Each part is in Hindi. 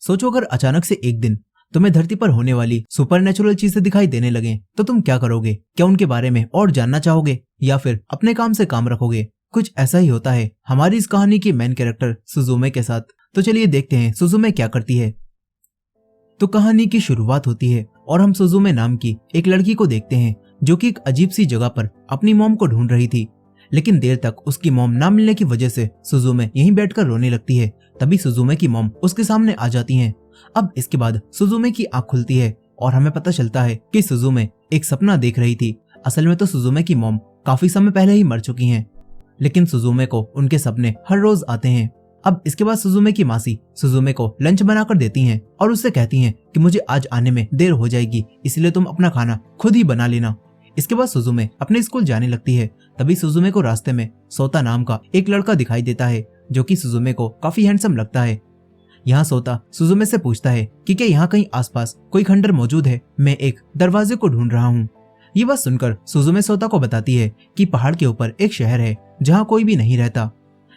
सोचो अगर अचानक से एक दिन तुम्हें धरती पर होने वाली सुपरनेचुरल चीजें दिखाई देने लगे तो तुम क्या करोगे? क्या उनके बारे में और जानना चाहोगे या फिर अपने काम से काम रखोगे? कुछ ऐसा ही होता है हमारी इस कहानी की मेन कैरेक्टर सुजुमे के साथ। तो चलिए देखते हैं सुजुमे क्या करती है। तो कहानी की शुरुआत होती है और हम सुजुमे नाम की एक लड़की को देखते हैं जो कि एक अजीब सी जगह पर अपनी मॉम को ढूंढ रही थी, लेकिन देर तक उसकी मॉम ना मिलने की वजह से सुजुमे यहीं बैठकर रोने लगती है। तभी सुजुमे की मॉम उसके सामने आ जाती हैं। अब इसके बाद सुजुमे की आंख खुलती है और हमें पता चलता है कि सुजुमे एक सपना देख रही थी। असल में तो सुजुमे की मॉम काफी समय पहले ही मर चुकी हैं, लेकिन सुजुमे को उनके सपने हर रोज आते हैं। अब इसके बाद सुजुमे की मासी सुजुमे को लंच बनाकर देती हैं और उससे कहती हैं कि मुझे आज आने में देर हो जाएगी, इसलिए तुम अपना खाना खुद ही बना लेना। इसके बाद सुजुमे अपने स्कूल जाने लगती है। तभी सुजुमे को रास्ते में सोता नाम का एक लड़का दिखाई देता है जो कि सुजुमे को काफी हैंडसम लगता है। यहाँ सोता सुजुमे से पूछता है कि क्या यहाँ कहीं आसपास कोई खंडर मौजूद है? मैं एक दरवाजे को ढूंढ रहा हूँ। ये बात सुनकर सुजुमे सोता को बताती है कि पहाड़ के ऊपर एक शहर है जहाँ कोई भी नहीं रहता।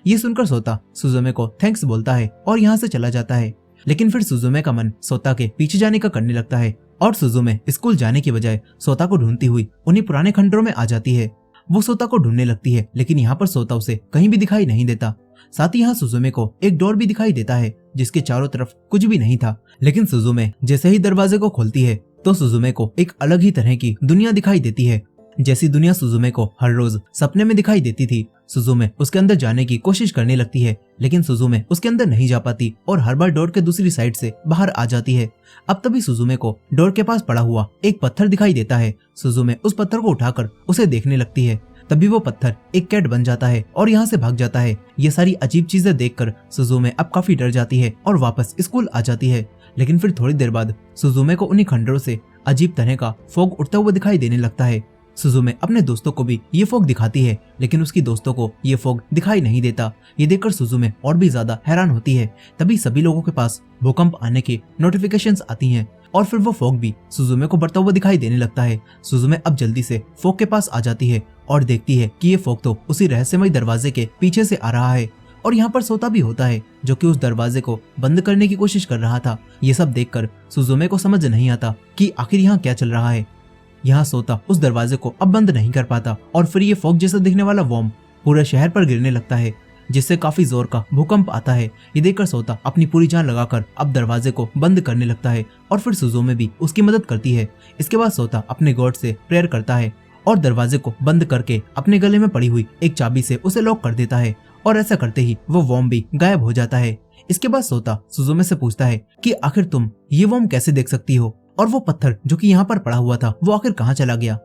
ये सुनकर सोता सुजुमे को थैंक्स बोलता है और यहाँ से चला जाता है। लेकिन फिर सुजुमे का मन सोता के पीछे जाने का करने लगता है और सुजुमे स्कूल जाने की बजाय सोता को ढूंढती हुई उन्हीं पुराने खंडरों में आ जाती है। वो सोता को ढूंढने लगती है, लेकिन यहाँ पर सोता उसे कहीं भी दिखाई नहीं देता। साथ ही यहाँ सुजुमे को एक डोर भी दिखाई देता है जिसके चारों तरफ कुछ भी नहीं था। लेकिन सुजुमे जैसे ही दरवाजे को खोलती है तो सुजुमे को एक अलग ही तरह की दुनिया दिखाई देती है। जैसी दुनिया सुजुमे को हर रोज सपने में दिखाई देती थी, सुजुमे उसके अंदर जाने की कोशिश करने लगती है, लेकिन सुजुमे उसके अंदर नहीं जा पाती और हर बार डोर के दूसरी साइड से बाहर आ जाती है। अब तभी सुजुमे को डोर के पास पड़ा हुआ एक पत्थर दिखाई देता है। सुजुमे उस पत्थर को उठाकर उसे देखने लगती है। तभी वो पत्थर एक कैट बन जाता है और यहाँ से भाग जाता है। ये सारी अजीब चीजें देखकर सुजुमे अब काफी डर जाती है और वापस स्कूल आ जाती है। लेकिन फिर थोड़ी देर बाद सुजुमे को उन्हीं खंडरों से अजीब तरह का फॉग उड़ता हुआ दिखाई देने लगता है। सुजुमे अपने दोस्तों को भी ये फॉग दिखाती है, लेकिन उसकी दोस्तों को ये फॉग दिखाई नहीं देता। ये देखकर सुजुमे और भी ज्यादा हैरान होती है। तभी सभी लोगों के पास भूकंप आने की नोटिफिकेशंस आती हैं और फिर वो फॉग भी सुजुमे को बढ़ता हुआ दिखाई देने लगता है। सुजुमे अब जल्दी से फॉग के पास आ जाती है और देखती है कि ये फॉग तो उसी रहस्यमय दरवाजे के पीछे से आ रहा है और यहाँ पर सोता भी होता है जो कि उस दरवाजे को बंद करने की कोशिश कर रहा था। ये सब देखकर सुजुमे को समझ नहीं आता कि आखिर यहाँ क्या चल रहा है। यहाँ सोता उस दरवाजे को अब बंद नहीं कर पाता और फिर ये फॉग जैसा दिखने वाला वॉर्म पूरे शहर पर गिरने लगता है, जिससे काफी जोर का भूकंप आता है। ये देखकर सोता अपनी पूरी जान लगाकर अब दरवाजे को बंद करने लगता है और फिर सुजुमे भी उसकी मदद करती है। इसके बाद सोता अपने गॉड से प्रेयर करता है और दरवाजे को बंद करके अपने गले में पड़ी हुई एक चाबी से उसे लॉक कर देता है और ऐसा करते ही वो वॉर्म भी गायब हो जाता है। इसके बाद सोता सुजुमे से पूछता है कि आखिर तुम ये वॉर्म कैसे देख सकती हो और वो पत्थर जो कि यहाँ पर पड़ा हुआ था वो आखिर कहाँ चला गया।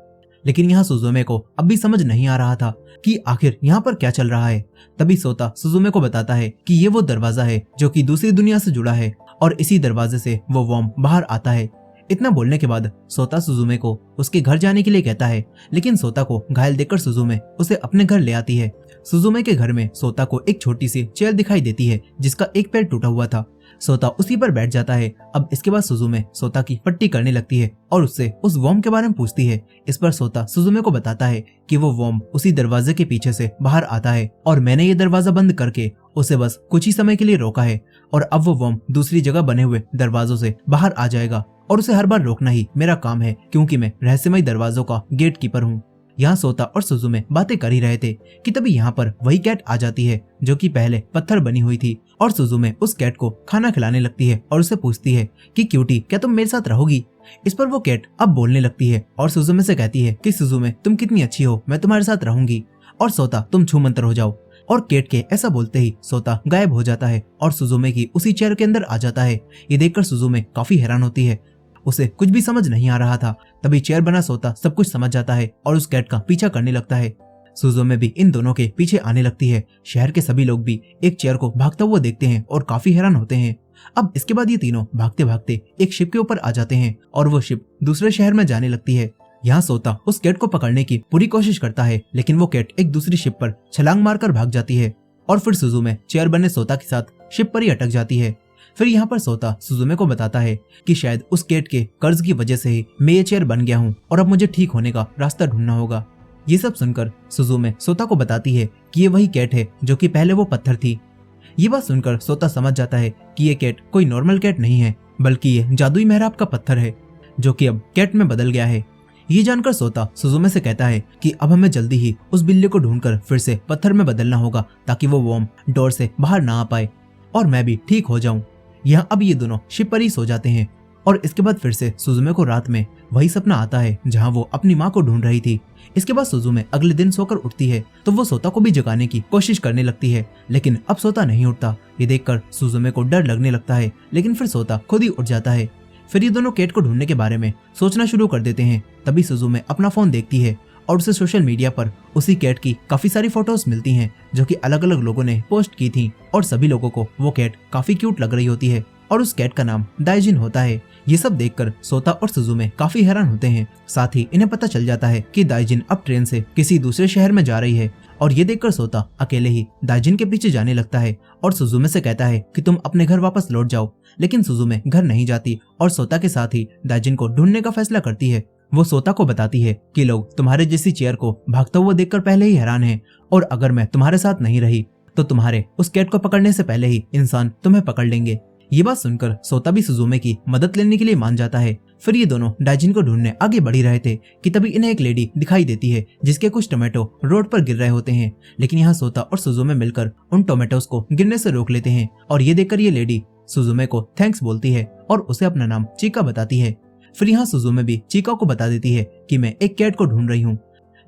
लेकिन यहाँ सुजुमे को अब भी समझ नहीं आ रहा था कि आखिर यहाँ पर क्या चल रहा है। तभी सोता सुजुमे को बताता है कि ये वो दरवाजा है जो कि दूसरी दुनिया से जुड़ा है और इसी दरवाजे से वो वॉर्म बाहर आता है। इतना बोलने के बाद सोता सुजुमे को उसके घर जाने के लिए कहता है, लेकिन सोता को घायल देखकर सुजुमे उसे अपने घर ले आती है। सुजुमे के घर में सोता को एक छोटी सी चेयर दिखाई देती है जिसका एक पैर टूटा हुआ था। सोता उसी पर बैठ जाता है। अब इसके बाद सुजुमे सोता की पट्टी करने लगती है और उससे उस वॉर्म के बारे में पूछती है। इस पर सोता सुजुमे को बताता है कि वो वॉर्म उसी दरवाजे के पीछे से बाहर आता है और मैंने ये दरवाजा बंद करके उसे बस कुछ ही समय के लिए रोका है और अब वो वॉर्म दूसरी जगह बने हुए दरवाजों से बाहर आ जाएगा और उसे हर बार रोकना ही मेरा काम है, क्योंकि मैं रहस्यमय दरवाजों का गेट कीपर हूँ। यहाँ सोता और सुजुमे बातें कर ही रहे थे कि तभी यहाँ पर वही कैट आ जाती है जो कि पहले पत्थर बनी हुई थी और सुजुमे उस कैट को खाना खिलाने लगती है और उसे पूछती है कि क्यूटी क्या तुम मेरे साथ रहोगी। इस पर वो कैट अब बोलने लगती है और सुजुमे से कहती है कि सुजुमे तुम कितनी अच्छी हो, मैं तुम्हारे साथ रहूंगी और सोता तुम छूमंतर हो जाओ। और कैट के ऐसा बोलते ही सोता गायब हो जाता है और सुजुमे की उसी चेयर के अंदर आ जाता है। ये देखकर सुजुमे काफी हैरान होती है, उसे कुछ भी समझ नहीं आ रहा था। तभी चेयर बना सोता सब कुछ समझ जाता है और उस कैट का पीछा करने लगता है। सुजुमे भी इन दोनों के पीछे आने लगती है। शहर के सभी लोग भी एक चेयर को भागता हुआ देखते हैं और काफी हैरान होते हैं। अब इसके बाद ये तीनों भागते भागते एक शिप के ऊपर आ जाते हैं और वो शिप दूसरे शहर में जाने लगती है। यहाँ सोता उस कैट को पकड़ने की पूरी कोशिश करता है, लेकिन वो कैट एक दूसरी शिप पर छलांग मारकर भाग जाती है और फिर सुजुमे चेयर बने सोता के साथ शिप पर ही अटक जाती है। फिर यहाँ पर सोता सुजुमे को बताता है कि शायद उस कैट के कर्ज की वजह से ही मैं ये चेयर बन गया हूँ और अब मुझे ठीक होने का रास्ता ढूंढना होगा। ये सब सुनकर सुजुमे सोता को बताती है कि ये वही कैट है जो कि पहले वो पत्थर थी। ये बात सुनकर सोता समझ जाता है कि ये कैट कोई नॉर्मल कैट नहीं है, बल्कि ये जादुई मेहराब का पत्थर है जो कि अब कैट में बदल गया है। ये जानकर सोता सुजुमे से कहता है कि अब हमें जल्दी ही उस बिल्ली को ढूंढकर फिर से पत्थर में बदलना होगा ताकि वो वॉर्म डोर से बाहर ना आ पाए और मैं भी ठीक हो जाऊं। यहाँ अब ये दोनों शिप पर ही सो जाते हैं और इसके बाद फिर से सुजुमे को रात में वही सपना आता है जहाँ वो अपनी माँ को ढूंढ रही थी। इसके बाद सुजुमे अगले दिन सोकर उठती है तो वो सोता को भी जगाने की कोशिश करने लगती है, लेकिन अब सोता नहीं उठता। ये देखकर सुजुमे को डर लगने लगता है, लेकिन फिर सोता खुद ही उठ जाता है। फिर ये दोनों कैट को ढूंढने के बारे में सोचना शुरू कर देते हैं। तभी सुजुमे अपना फोन देखती है और उसे सोशल मीडिया पर उसी कैट की काफी सारी फोटोज मिलती हैं जो कि अलग अलग लोगों ने पोस्ट की थी और सभी लोगों को वो कैट काफी क्यूट लग रही होती है और उस कैट का नाम दाइजिन होता है। ये सब देखकर सोता और सुजुमे काफी हैरान होते हैं। साथ ही इन्हें पता चल जाता है कि दाइजिन अब ट्रेन से किसी दूसरे शहर में जा रही है और ये देखकर सोता अकेले ही दाइजिन के पीछे जाने लगता है और सुजुमे से कहता है कि तुम अपने घर वापस लौट जाओ, लेकिन सुजुमे घर नहीं जाती और सोता के साथ ही दाइजिन को ढूंढने का फैसला करती है। वो सोता को बताती है कि लोग तुम्हारे जैसी चेयर को भागता हुआ देखकर पहले ही हैरान हैं और अगर मैं तुम्हारे साथ नहीं रही तो तुम्हारे उस कैट को पकड़ने से पहले ही इंसान तुम्हें पकड़ लेंगे। ये बात सुनकर सोता भी सुजुमे की मदद लेने के लिए मान जाता है। फिर ये दोनों दाइजिन को ढूंढने आगे बढ़ ही रहे थे कि तभी इन्हें एक लेडी दिखाई देती है जिसके कुछ टोमेटो रोड पर गिर रहे होते हैं, लेकिन यहाँ सोता और सुजुमे मिलकर उन टोमेटोज को गिरने से रोक लेते हैं और ये देखकर ये लेडी सुजुमे को थैंक्स बोलती है और उसे अपना नाम चीका बताती है। फिर यहाँ सुजुमे भी चीका को बता देती है कि मैं एक कैट को ढूंढ रही हूँ।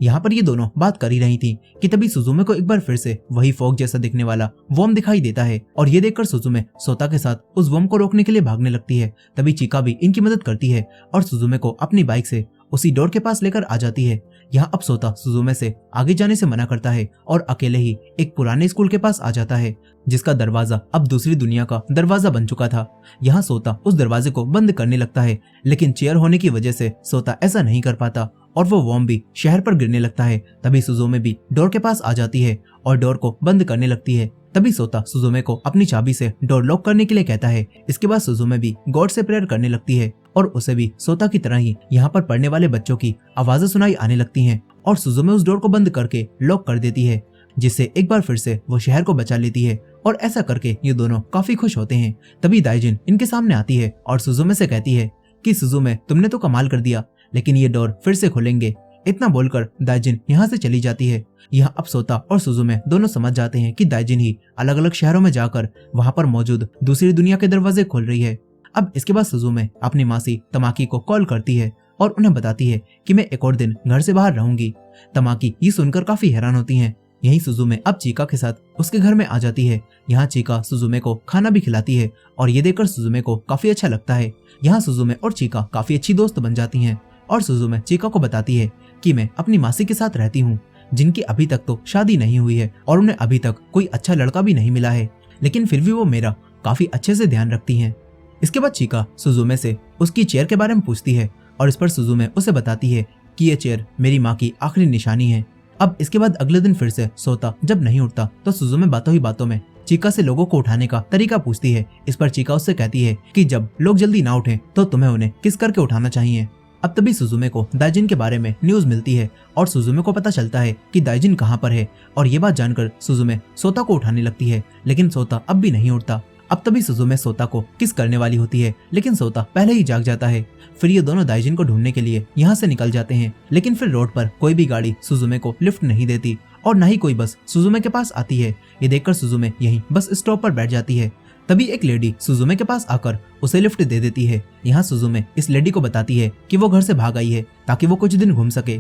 यहाँ पर ये दोनों बात कर ही रही थी कि तभी सुजुमे को एक बार फिर से वही फॉग जैसा दिखने वाला वॉर्म दिखाई देता है और ये देखकर सुजुमे सोता के साथ उस वॉर्म को रोकने के लिए भागने लगती है। तभी चीका भी इनकी मदद करती है और सुजुमे को अपनी बाइक से उसी डोर के पास लेकर आ जाती है। यहाँ अब सोता सुजुमे से आगे जाने से मना करता है और अकेले ही एक पुराने स्कूल के पास आ जाता है जिसका दरवाजा अब दूसरी दुनिया का दरवाजा बन चुका था। यहाँ सोता उस दरवाजे को बंद करने लगता है, लेकिन चेयर होने की वजह से सोता ऐसा नहीं कर पाता और वो वॉर्म भी शहर पर गिरने लगता है। तभी सुजुमे भी डोर के पास आ जाती है और डोर को बंद करने लगती है। तभी सोता सुजुमे को अपनी चाबी से डोर लॉक करने के लिए कहता है। इसके बाद सुजुमे भी गॉड से प्रेयर करने लगती है और उसे भी सोता की तरह ही यहाँ पर पढ़ने वाले बच्चों की आवाजें सुनाई आने लगती हैं और सुजुमे उस डोर को बंद करके लॉक कर देती है, जिससे एक बार फिर से वो शहर को बचा लेती है और ऐसा करके ये दोनों काफी खुश होते हैं। तभी दाइजिन इनके सामने आती है और सुजुमे से कहती है कि सुजुमे तुमने तो कमाल कर दिया, लेकिन ये डोर फिर से खुलेंगे। इतना बोलकर दाइजिन यहाँ से चली जाती है। यहाँ अब सोता और सुजुमे दोनों समझ जाते हैं कि दाइजिन ही अलग अलग शहरों में जाकर वहाँ पर मौजूद दूसरी दुनिया के दरवाजे खोल रही है। अब इसके बाद सुजुमे अपनी मासी तमाकी को कॉल करती है और उन्हें बताती है कि मैं एक और दिन घर से बाहर रहूंगी। तमाकी ये सुनकर काफी हैरान होती हैं। यही सुजुमे अब चीका के साथ उसके घर में आ जाती है। यहाँ चीका सुजुमे को खाना भी खिलाती है और ये देखकर सुजुमे को काफी अच्छा लगता है। यहाँ सुजुमे और चीका काफी अच्छी दोस्त बन जाती हैं और सुजुमे चीका को बताती है कि मैं अपनी मासी के साथ रहती हूँ, जिनकी अभी तक तो शादी नहीं हुई है और उन्हें अभी तक कोई अच्छा लड़का भी नहीं मिला है, लेकिन फिर भी वो मेरा काफी अच्छे से ध्यान रखती हैं। इसके बाद चीका सुजुमे से उसकी चेयर के बारे में पूछती है और इस पर सुजुमे उसे बताती है कि ये चेयर मेरी माँ की आखिरी निशानी है। अब इसके बाद अगले दिन फिर से सोता जब नहीं उठता तो सुजुमे बातों ही बातों में चीका से लोगों को उठाने का तरीका पूछती है। इस पर चीका उससे कहती है कि जब लोग जल्दी ना उठे तो तुम्हें उन्हें किस करके उठाना चाहिए। अब तभी सुजुमे को दाइजिन के बारे में न्यूज मिलती है और सुजुमे को पता चलता है कि दाइजिन कहाँ पर है और ये बात जानकर सुजुमे सोता को उठाने लगती है, लेकिन सोता अब भी नहीं उठता। अब तभी सुजुमे सोता को किस करने वाली होती है, लेकिन सोता पहले ही जाग जाता है। फिर ये दोनों दाइजिन को ढूंढने के लिए यहाँ से निकल जाते हैं, लेकिन फिर रोड पर कोई भी गाड़ी सुजुमे को लिफ्ट नहीं देती और न ही कोई बस सुजुमे के पास आती है। ये देखकर सुजुमे यहीं बस स्टॉप पर बैठ जाती है। तभी एक लेडी सुजुमे के पास आकर उसे लिफ्ट दे देती है। यहाँ सुजुमे इस लेडी को बताती है कि वो घर से भाग आई है ताकि वो कुछ दिन घूम सके।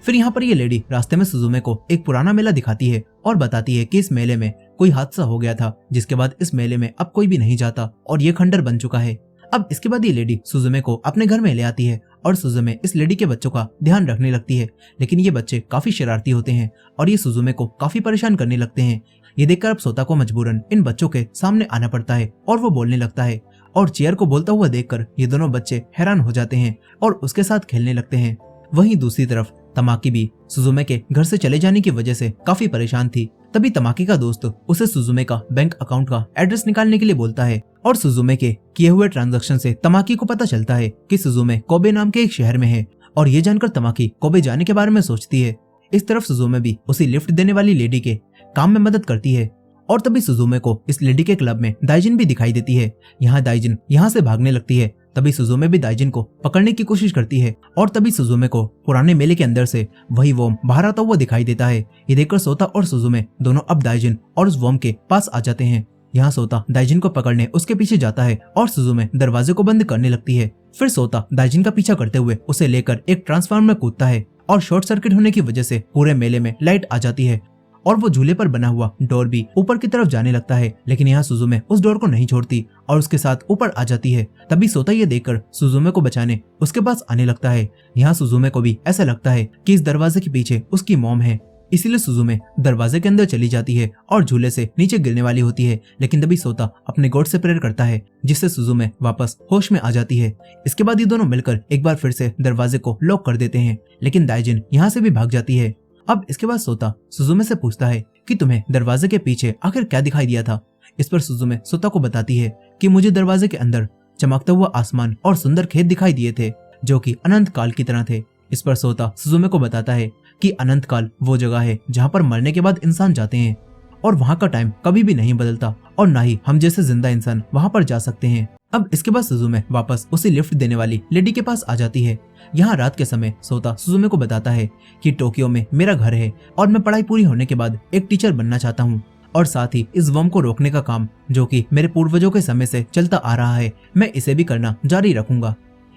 फिर यहाँ पर ये लेडी रास्ते में सुजुमे को एक पुराना मेला दिखाती है और बताती है कि इस मेले में कोई हादसा हो गया था, जिसके बाद इस मेले में अब कोई भी नहीं जाता और ये खंडर बन चुका है। अब इसके बाद ये लेडी सुजुमे को अपने घर में ले आती है और सुजुमे इस लेडी के बच्चों का ध्यान रखने लगती है, लेकिन ये बच्चे काफी शरारती होते हैं और ये सुजुमे को काफी परेशान करने लगते हैं। ये देखकर अब सोता को मजबूरन इन बच्चों के सामने आना पड़ता है और वो बोलने लगता है और चेयर को बोलता हुआ देखकर ये दोनों बच्चे हैरान हो जाते हैं और उसके साथ खेलने लगते हैं। वहीं दूसरी तरफ तमाकी भी सुजुमे के घर से चले जाने की वजह से काफी परेशान थी। तभी तमाकी का दोस्त उसे सुजुमे का बैंक अकाउंट का एड्रेस निकालने के लिए बोलता है और सुजुमे के किए हुए ट्रांजैक्शन से तमाकी को पता चलता है कि सुजुमे कोबे नाम के एक शहर में है और ये जानकर तमाकी कोबे जाने के बारे में सोचती है। इस तरफ सुजुमे भी उसी लिफ्ट देने वाली लेडी के काम में मदद करती है और तभी सुजुमे को इस लेडी के क्लब में दाइजिन भी दिखाई देती है। यहाँ दाइजिन यहाँ से भागने लगती है। तभी सुजुमे भी दाइजिन को पकड़ने की कोशिश करती है और तभी सुजुमे को पुराने मेले के अंदर से वही वॉर्म बाहर आता हुआ दिखाई देता है। ये देखकर सोता और सुजुमे दोनों अब दाइजिन और उस वॉर्म के पास आ जाते हैं। यहाँ सोता दाइजिन को पकड़ने उसके पीछे जाता है और सुजुमे दरवाजे को बंद करने लगती है। फिर सोता दाइजिन का पीछा करते हुए उसे लेकर एक ट्रांसफार्मर में कूदता है और शॉर्ट सर्किट होने की वजह से पूरे मेले में लाइट आ जाती है और वो झूले पर बना हुआ डोर भी ऊपर की तरफ जाने लगता है। लेकिन यहाँ सुजुमे उस डोर को नहीं छोड़ती और उसके साथ ऊपर आ जाती है। तभी सोता ये देखकर सुजुमे को बचाने उसके पास आने लगता है। यहाँ सुजुमे को भी ऐसा लगता है कि इस दरवाजे के पीछे उसकी मॉम है, इसीलिए सुजुमे दरवाजे के अंदर चली जाती है और झूले से नीचे गिरने वाली होती है। लेकिन तभी सोता अपने गॉड से प्रेयर करता है जिससे सुजुमे वापस होश में आ जाती है। इसके बाद ये दोनों मिलकर एक बार फिर से दरवाजे को लॉक कर देते हैं, लेकिन दाइजिन यहाँ से भी भाग जाती है। अब इसके बाद सोता सुजुमे से पूछता है कि तुम्हें दरवाजे के पीछे आखिर क्या दिखाई दिया था। इस पर सुजुमे सोता को बताती है कि मुझे दरवाजे के अंदर चमकता हुआ आसमान और सुंदर खेत दिखाई दिए थे जो कि अनंत काल की तरह थे। इस पर सोता सुजुमे को बताता है कि अनंत काल वो जगह है जहाँ पर मरने के बाद इंसान जाते हैं और वहाँ का टाइम कभी भी नहीं बदलता और ना ही हम जैसे जिंदा इंसान वहाँ पर जा सकते हैं। अब इसके बाद सुजुमे वापस उसे लिफ्ट देने वाली लेडी के पास आ जाती है। यहाँ रात के समय सोता सुजुमे को बताता है कि टोक्यो में मेरा घर है और मैं पढ़ाई पूरी होने के बाद एक टीचर बनना चाहता हूँ और साथ ही इस वर्म को रोकने का काम जो कि मेरे पूर्वजों के समय से चलता आ रहा है, मैं इसे भी करना जारी रखूंगा।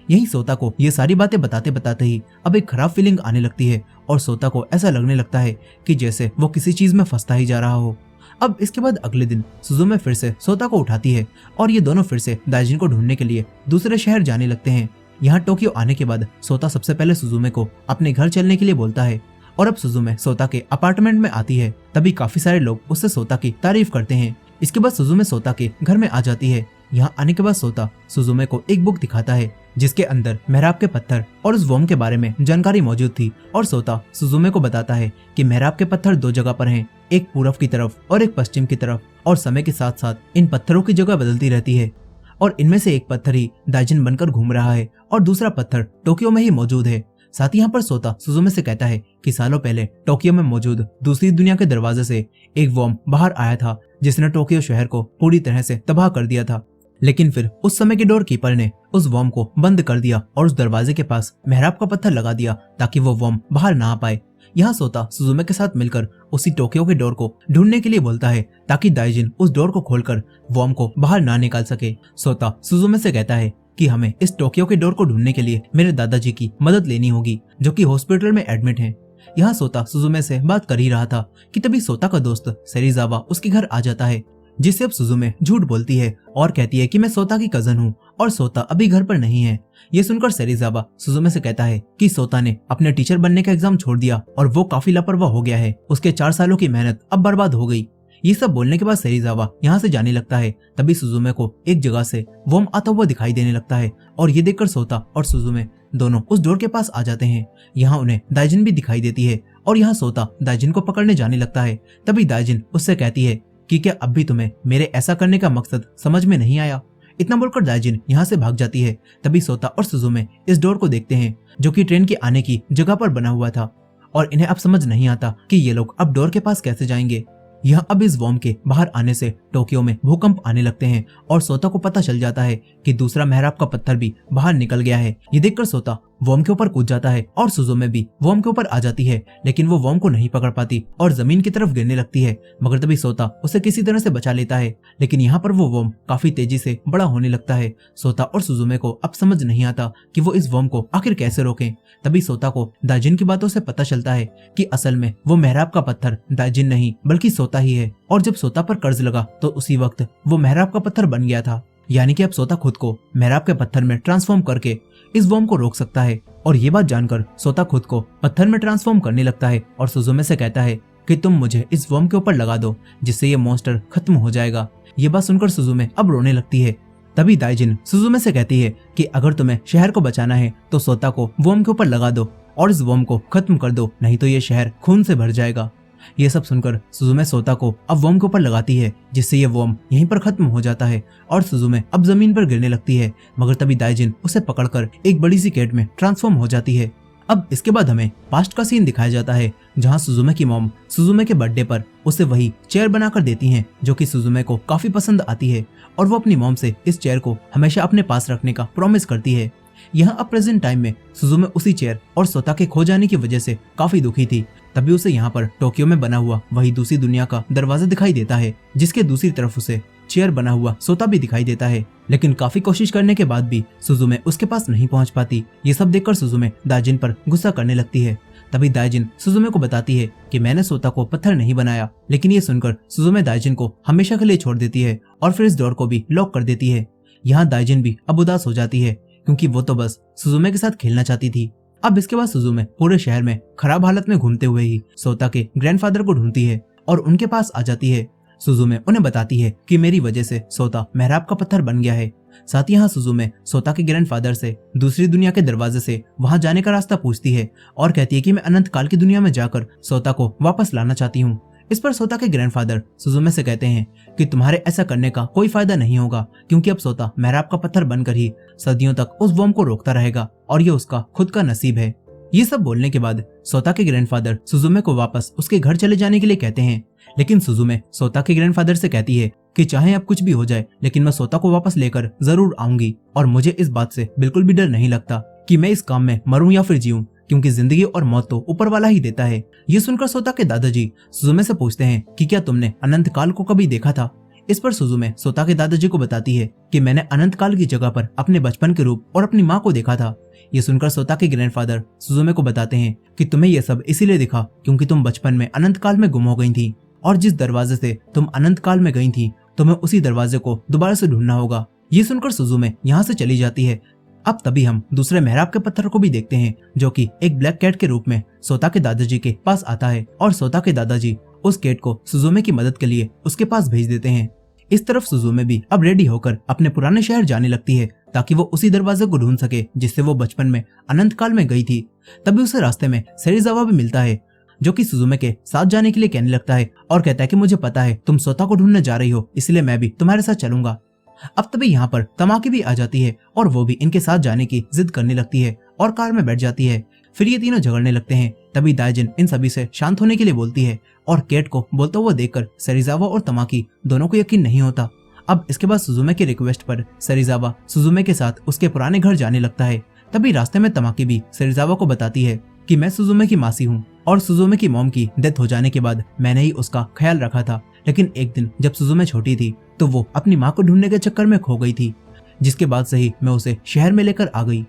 यही सोता को ये सारी बातें बताते बताते ही अब एक खराब फीलिंग आने लगती है और सोता को ऐसा लगने लगता है कि जैसे वो किसी चीज में फंसता ही जा रहा हो। अब इसके बाद अगले दिन सुजुमे फिर से सोता को उठाती है और ये दोनों फिर से दाइजिन को ढूंढने के लिए दूसरे शहर जाने लगते हैं। यहाँ टोक्यो आने के बाद सोता सबसे पहले सुजुमे को अपने घर चलने के लिए बोलता है और अब सुजुमे सोता के अपार्टमेंट में आती है। तभी काफी सारे लोग उससे सोता की तारीफ करते हैं। इसके बाद सुजुमे सोता के घर में आ जाती है। यहाँ आने के बाद सोता सुजुमे को एक बुक दिखाता है जिसके अंदर मेहराब के पत्थर और उस वर्म के बारे में जानकारी मौजूद थी और सोता सुजुमे को बताता है कि मेहराब के पत्थर दो जगह पर हैं, एक पूरब की तरफ और एक पश्चिम की तरफ, और समय के साथ साथ इन पत्थरों की जगह बदलती रहती है और इनमें से एक पत्थर ही दाइजिन बनकर घूम रहा है और दूसरा पत्थर टोक्यो में ही मौजूद है। साथ ही यहाँ पर सोता सुजुमे से कहता है कि सालों पहले टोक्यो में मौजूद दूसरी दुनिया के दरवाजे से एक वर्म बाहर आया था जिसने टोक्यो शहर को पूरी तरह से तबाह कर दिया था। लेकिन फिर उस समय के डोर कीपर ने उस वर्म को बंद कर दिया और उस दरवाजे के पास मेहराब का पत्थर लगा दिया ताकि वो वर्म बाहर ना आ पाए। यहाँ सोता सुजुमे के साथ मिलकर उसी टोक्यो के डोर को ढूंढने के लिए बोलता है ताकि दाइजिन उस डोर को खोलकर वर्म को बाहर ना निकाल सके। सोता सुजुमे से कहता है कि हमें इस टोक्यो के डोर को ढूंढने के लिए मेरे दादाजी की मदद लेनी होगी जो कि हॉस्पिटल में एडमिट हैं। यहाँ सोता सुजुमे से बात कर ही रहा था कि तभी सोता का दोस्त सेरिजावा उसके घर आ जाता है जिससे अब सुजुमे झूठ बोलती है और कहती है कि मैं सोता की कजन हूँ और सोता अभी घर पर नहीं है। ये सुनकर सेरिजावा सुजुमे से कहता है कि सोता ने अपने टीचर बनने का एग्जाम छोड़ दिया और वो काफी लापरवाह हो गया है, उसके 4 सालों की मेहनत अब बर्बाद हो गई। ये सब बोलने के बाद सेरिजावा यहाँ से जाने लगता है। तभी सुजुमे को एक जगह से वर्म आता हुआ दिखाई देने लगता है और ये देखकर सोता और सुजुमे दोनों उस डोर के पास आ जाते हैं। यहाँ उन्हें दाइजिन भी दिखाई देती है और यहाँ सोता दाइजिन को पकड़ने जाने लगता है। तभी दाइजिन उससे कहती है कि क्या अब भी तुम्हें मेरे ऐसा करने का मकसद समझ में नहीं आया। इतना बोलकर दाइजिन यहाँ से भाग जाती है। तभी सोता और सुजुमे इस डोर को देखते हैं जो कि ट्रेन के आने की जगह पर बना हुआ था और इन्हें अब समझ नहीं आता कि ये लोग अब डोर के पास कैसे जाएंगे। यहाँ अब इस वर्म के बाहर आने से टोक्यो में भूकंप आने लगते हैं और सोता को पता चल जाता है कि दूसरा मेहराब का पत्थर भी बाहर निकल गया है। ये देखकर सोता वर्म के ऊपर कूद जाता है और सुजुमे भी वर्म के ऊपर आ जाती है, लेकिन वो वर्म को नहीं पकड़ पाती और जमीन की तरफ गिरने लगती है। मगर तभी सोता उसे किसी तरह से बचा लेता है, लेकिन यहाँ पर वो वर्म काफी तेजी से बड़ा होने लगता है। सोता और सुजुमे को अब समझ नहीं आता कि वो इस वर्म को आखिर कैसे रोकें। तभी सोता को दाइजिन की बातों से पता चलता है कि असल में वो मेहराब का पत्थर दाइजिन नहीं बल्कि सोता ही है और जब सोता पर कर्ज लगा तो उसी वक्त वो मेहराब का पत्थर बन गया था। यानी कि अब सोता खुद को मेहराब के पत्थर में ट्रांसफॉर्म करके इस वर्म को रोक सकता है। और ये बात जानकर सोता खुद को पत्थर में ट्रांसफॉर्म करने लगता है और सुजुमे से कहता है कि तुम मुझे इस वर्म के ऊपर लगा दो जिससे ये मॉन्स्टर खत्म हो जाएगा। ये बात सुनकर सुजुमे अब रोने लगती है। तभी दाइजिन सुजुमे से कहती है कि अगर तुम्हें शहर को बचाना है तो सोता को वर्म के ऊपर लगा दो और इस वर्म को खत्म कर दो, नहीं तो ये शहर खून से भर जाएगा। ये सब सुनकर सुजुमे सोता को अब वर्म के ऊपर लगाती है जिससे ये वर्म यहीं पर खत्म हो जाता है और सुजुमे अब जमीन पर गिरने लगती है। मगर तभी दाइजिन उसे पकड़कर एक बड़ी सी कैट में ट्रांसफॉर्म हो जाती है। अब इसके बाद हमें पास्ट का सीन दिखाया जाता है जहाँ सुजुमे की मॉम सुजुमे के बर्थडे पर उसे वही चेयर बनाकर देती हैं जो कि सुजुमे को काफी पसंद आती है और वो अपनी मॉम से इस चेयर को हमेशा अपने पास रखने का प्रॉमिस करती है। यहाँ अब प्रेजेंट टाइम में सुजुमे उसी चेयर और सोता के खो जाने की वजह से काफी दुखी थी। तभी उसे यहाँ पर टोक्यो में बना हुआ वही दूसरी दुनिया का दरवाजा दिखाई देता है जिसके दूसरी तरफ उसे चेयर बना हुआ सोता भी दिखाई देता है। लेकिन काफी कोशिश करने के बाद भी सुजुमे उसके पास नहीं पहुंच पाती। ये सब देखकर सुजुमे दाइजिन पर गुस्सा करने लगती है। तभी दाइजिन सुजुमे को बताती है कि मैंने सोता को पत्थर नहीं बनाया। लेकिन ये सुनकर सुजुमे दाइजिन को हमेशा के लिए छोड़ देती है और फिर इस डोर को भी लॉक कर देती है। यहाँ दाइजिन भी अब उदास हो जाती है क्योंकि वो तो बस सुजुमे के साथ खेलना चाहती थी। अब इसके बाद सुजुमे पूरे शहर में खराब हालत में घूमते हुए ही सोता के ग्रैंडफादर को ढूंढती है और उनके पास आ जाती है। सुजुमे उन्हें बताती है कि मेरी वजह से सोता मेहराब का पत्थर बन गया है। साथ ही यहाँ सुजुमे सोता के ग्रैंडफादर से दूसरी दुनिया के दरवाजे से वहां जाने का रास्ता पूछती है और कहती है कि मैं अनंत काल की दुनिया में जाकर सोता को वापस लाना चाहती हूँ। इस पर सोता के ग्रैंडफादर सुजुमे से कहते हैं कि तुम्हारे ऐसा करने का कोई फायदा नहीं होगा क्योंकि अब सोता मेहराब का पत्थर बनकर ही सदियों तक उस वॉर्म को रोकता रहेगा और ये उसका खुद का नसीब है। ये सब बोलने के बाद सोता के ग्रैंडफादर सुजुमे को वापस उसके घर चले जाने के लिए कहते हैं। लेकिन सुजुमे सोता के ग्रैंडफादर से कहती है कि चाहे अब कुछ भी हो जाए लेकिन मैं सोता को वापस लेकर जरूर आऊंगी और मुझे इस बात से बिल्कुल भी डर नहीं लगता कि मैं इस काम में मरूं या फिर जीऊं क्योंकि जिंदगी और मौत तो ऊपर वाला ही देता है। ये सुनकर सोता के दादाजी सुजुमे से पूछते हैं कि क्या तुमने अनंत काल को कभी देखा था। इस पर सुजुमे सोता के दादाजी को बताती है कि मैंने अनंत काल की जगह पर अपने बचपन के रूप और अपनी माँ को देखा था। ये सुनकर सोता के ग्रैंडफादर सुजुमे को बताते हैं कि तुम्हें यह सब इसीलिए दिखा क्योंकि तुम बचपन में अनंत काल में गुम हो गई थी और जिस दरवाजे से तुम अनंत काल में गई थी तुम्हें उसी दरवाजे को दोबारा से ढूंढना होगा। ये सुनकर सुजुमे यहाँ से चली जाती है। अब तभी हम दूसरे मेहराब के पत्थर को भी देखते हैं जो कि एक ब्लैक कैट के रूप में सोता के दादाजी के पास आता है और सोता के दादाजी उस कैट को सुजुमे की मदद के लिए उसके पास भेज देते हैं। इस तरफ सुजुमे भी अब रेडी होकर अपने पुराने शहर जाने लगती है ताकि वो उसी दरवाजे को ढूंढ सके जिससे वो बचपन में अनंत काल में गई थी। तभी उसे रास्ते में सेरिजावा भी मिलता है जो कि सुजुमे के साथ जाने के लिए कहने लगता है और कहता है कि मुझे पता है तुम सोता को ढूंढने जा रही हो इसलिए मैं भी तुम्हारे साथ चलूंगा। अब तभी यहाँ पर तमाकी भी आ जाती है और वो भी इनके साथ जाने की जिद करने लगती है और कार में बैठ जाती है। फिर ये तीनों झगड़ने लगते हैं। तभी दाइजिन इन सभी से शांत होने के लिए बोलती है और केट को बोलता हुआ देखकर सेरिजावा और तमाकी दोनों को यकीन नहीं होता। अब इसके बाद सुजुमे की रिक्वेस्ट पर सेरिजावा सुजुमे के साथ उसके पुराने घर जाने लगता है। तभी रास्ते में तमाकी भी सेरिजावा को बताती है कि मैं सुजुमे की मासी हूँ और सुजुमे की मॉम की डेथ हो जाने के बाद मैंने ही उसका ख्याल रखा था। लेकिन एक दिन जब सुजुमे छोटी थी तो वो अपनी माँ को ढूंढने के चक्कर में खो गई थी जिसके बाद से ही मैं उसे शहर में लेकर आ गई।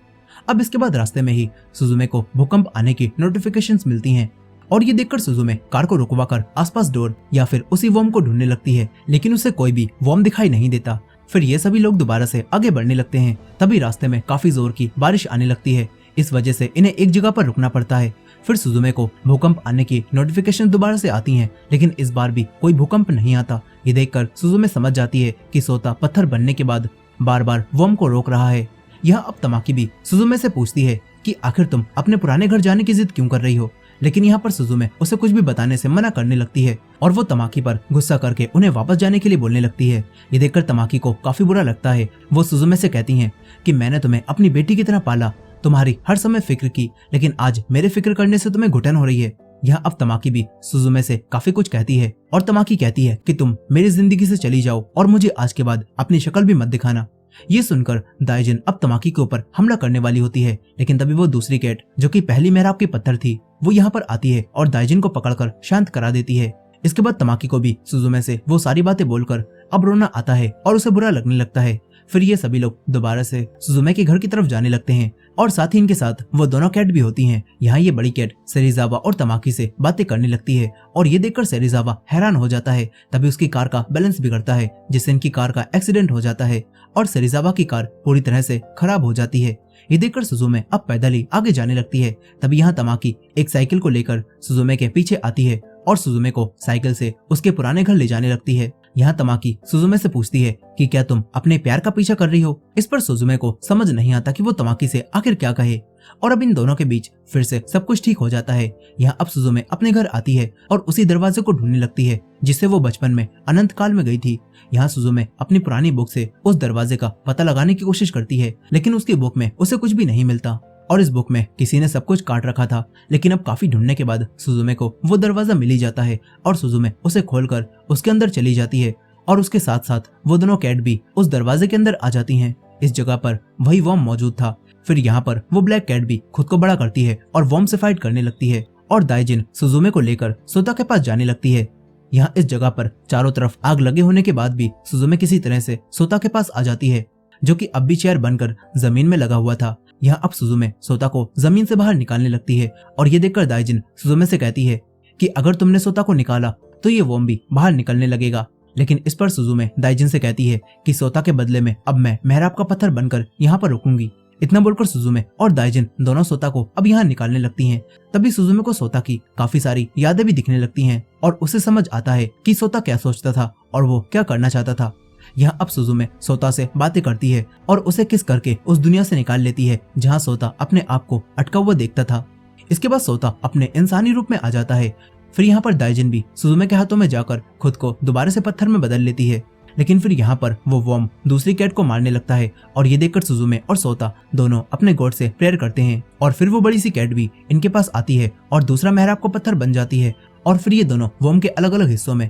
अब इसके बाद रास्ते में ही सुजुमे को भूकंप आने की नोटिफिकेशंस मिलती हैं और ये देखकर सुजुमे कार को रुकवाकर आसपास डोर या फिर उसी वॉर्म को ढूंढने लगती है लेकिन उसे कोई भी वॉर्म दिखाई नहीं देता। फिर ये सभी लोग दोबारा से आगे बढ़ने लगते हैं। तभी रास्ते में काफी जोर की बारिश आने लगती है। इस वजह से इन्हें एक जगह पर रुकना पड़ता है। फिर सुजुमे को भूकंप आने की नोटिफिकेशन दोबारा से आती हैं लेकिन इस बार भी कोई भूकंप नहीं आता। ये देखकर सुजुमे समझ जाती है कि सोता पत्थर बनने के बाद बार बार वॉर्म को रोक रहा है। यह अब तमाकी भी सुजुमे से पूछती है कि आखिर तुम अपने पुराने घर जाने की जिद क्यों कर रही हो। लेकिन यहाँ पर सुजुमे उसे कुछ भी बताने से मना करने लगती है और वो तमाकी पर गुस्सा करके उन्हें वापस जाने के लिए बोलने लगती है। ये देखकर तमाकी को काफी बुरा लगता है। वो सुजुमे से कहती हैं कि मैंने तुम्हें अपनी बेटी की तरह पाला, तुम्हारी हर समय फिक्र की, लेकिन आज मेरे फिक्र करने से तुम्हें घुटन हो रही है। यहाँ अब तमाकी भी सुजुमे से काफी कुछ कहती है और तमाकी कहती है कि तुम मेरी जिंदगी से चली जाओ और मुझे आज के बाद अपनी शक्ल भी मत दिखाना। ये सुनकर दाइजिन अब तमाकी के ऊपर हमला करने वाली होती है लेकिन तभी वो दूसरी कैट जो कि पहली मेहराब की पत्थर थी वो यहाँ पर आती है और दाइजिन को पकड़कर शांत करा देती है। इसके बाद तमाकी को भी सुजुमे से वो सारी बातें बोलकर अब रोना आता है और उसे बुरा लगने लगता है। फिर ये सभी लोग दोबारा से सुजुमे के घर की तरफ जाने लगते हैं और साथ ही इनके साथ वो दोनों कैट भी होती हैं। यहाँ ये बड़ी कैट सेरिजावा और तमाकी से बातें करने लगती है और ये देखकर सेरिजावा हैरान हो जाता है। तभी उसकी कार का बैलेंस बिगड़ता है जिससे इनकी कार का एक्सीडेंट हो जाता है और सेरिजावा की कार पूरी तरह से खराब हो जाती है। ये देखकर सुजुमे अब पैदल ही आगे जाने लगती है। तभी यहाँ तमाकी एक साइकिल को लेकर सुजुमे के पीछे आती है और सुजुमे को साइकिल से उसके पुराने घर ले जाने लगती है। यहाँ तमाकी सुजुमे से पूछती है कि क्या तुम अपने प्यार का पीछा कर रही हो। इस पर सुजुमे को समझ नहीं आता कि वो तमाकी से आखिर क्या कहे और अब इन दोनों के बीच फिर से सब कुछ ठीक हो जाता है। यहाँ अब सुजुमे अपने घर आती है और उसी दरवाजे को ढूंढने लगती है जिससे वो बचपन में अनंत काल में गई थी। यहाँ सुजुमे अपनी पुरानी बुक से उस दरवाजे का पता लगाने की कोशिश करती है लेकिन उसकी बुक में उसे कुछ भी नहीं मिलता। और इस बुक में किसी ने सब कुछ काट रखा था। लेकिन अब काफी ढूंढने के बाद सुजुमे को वो दरवाजा मिल ही जाता है और सुजुमे उसे खोलकर उसके अंदर चली जाती है और उसके साथ साथ वो दोनों कैट भी उस दरवाजे के अंदर आ जाती हैं। इस जगह पर वही वॉर्म मौजूद था। फिर यहाँ पर वो ब्लैक कैट भी खुद को बड़ा करती है और वॉर्म से फाइट करने लगती है और दाइजिन सुजुमे को लेकर सोता के पास जाने लगती है। यहाँ इस जगह पर चारों तरफ आग लगे होने के बाद भी सुजुमे किसी तरह से सोता के पास आ जाती है, जो कि अब भी चेयर बनकर जमीन में लगा हुआ था। यहाँ अब सुजुमे सोता को जमीन से बाहर निकालने लगती है और ये देखकर दाइजिन सुजुमे से कहती है कि अगर तुमने सोता को निकाला तो ये वॉर्म भी बाहर निकलने लगेगा। लेकिन इस पर सुजुमे दाइजिन से कहती है कि सोता के बदले में अब मैं मेहराब का पत्थर बनकर यहाँ पर रुकूंगी। इतना बोलकर सुजुमे और दाइजिन दोनों सोता को अब यहाँ निकालने लगती हैं। तभी सुजुमे को सोता की काफी सारी यादें भी दिखने लगती हैं और उसे समझ आता है कि सोता क्या सोचता था और वो क्या करना चाहता था। यहाँ अब सुजुमे सोता से बातें करती है और उसे किस करके उस दुनिया से निकाल लेती है जहाँ सोता अपने आप को अटका हुआ देखता था। इसके बाद सोता अपने इंसानी रूप में आ जाता है। फिर यहाँ पर दाइजिन भी सुजुमे के हाथों में जाकर खुद को दोबारा से पत्थर में बदल लेती है। लेकिन फिर यहाँ पर वो वॉर्म दूसरी कैट को मारने लगता है और ये देखकर सुजुमे और सोता दोनों अपने गॉड से प्रेयर करते हैं और फिर वो बड़ी सी कैट भी इनके पास आती है और दूसरा मेहराब का पत्थर बन जाती है। और फिर ये दोनों वॉर्म के अलग अलग हिस्सों में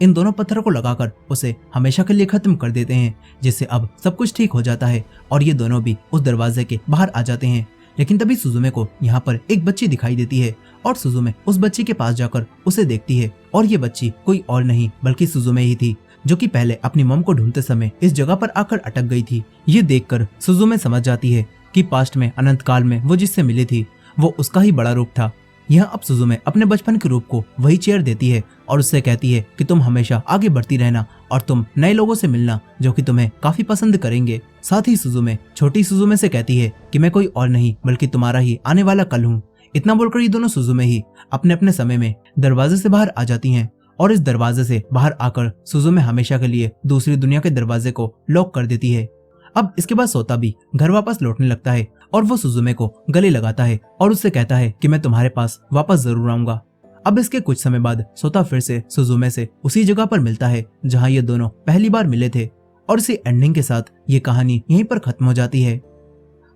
इन दोनों पत्थरों को लगाकर उसे हमेशा के लिए खत्म कर देते हैं, जिससे अब सब कुछ ठीक हो जाता है और ये दोनों भी उस दरवाजे के बाहर आ जाते हैं। लेकिन तभी सुजुमे को यहाँ पर एक बच्ची दिखाई देती है और सुजुमे उस बच्ची के पास जाकर उसे देखती है और ये बच्ची कोई और नहीं बल्कि सुजुमे ही थी, जो कि पहले अपनी मॉम को ढूंढते समय इस जगह पर आकर अटक गई थी। ये देखकर सुजुमे समझ जाती है कि पास्ट में अनंत काल में वो जिससे मिली थी वो उसका ही बड़ा रूप था। यहाँ अब सुजुमे अपने बचपन के रूप को वही चेयर देती है और उससे कहती है कि तुम हमेशा आगे बढ़ती रहना और तुम नए लोगों से मिलना जो कि तुम्हें काफी पसंद करेंगे। साथ ही सुजुमे छोटी सुजुमे से कहती है कि मैं कोई और नहीं बल्कि तुम्हारा ही आने वाला कल हूँ। इतना बोलकर ये दोनों सुजुमे ही अपने अपने समय में दरवाजे से बाहर आ जाती हैं और इस दरवाजे से बाहर आकर सुजुमे हमेशा के लिए दूसरी दुनिया के दरवाजे को लॉक कर देती है। अब इसके बाद सोता भी घर वापस लौटने लगता है और वो सुजुमे को गले लगाता है और उससे कहता है कि मैं तुम्हारे पास वापस जरूर आऊंगा। अब इसके कुछ समय बाद सोता फिर से सुजुमे से उसी जगह पर मिलता है जहाँ ये दोनों पहली बार मिले थे और इसी एंडिंग के साथ ये कहानी यहीं पर खत्म हो जाती है।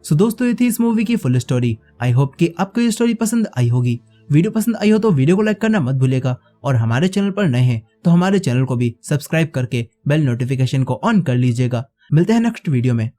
सो दोस्तों, ये थी इस मूवी की फुल स्टोरी। आई होप कि आपको ये स्टोरी पसंद आई होगी। वीडियो पसंद आई हो तो वीडियो को लाइक करना मत भूलिएगा और हमारे चैनल पर नए हैं तो हमारे चैनल को भी सब्सक्राइब करके बेल नोटिफिकेशन को ऑन कर लीजिएगा। मिलते हैं नेक्स्ट वीडियो में।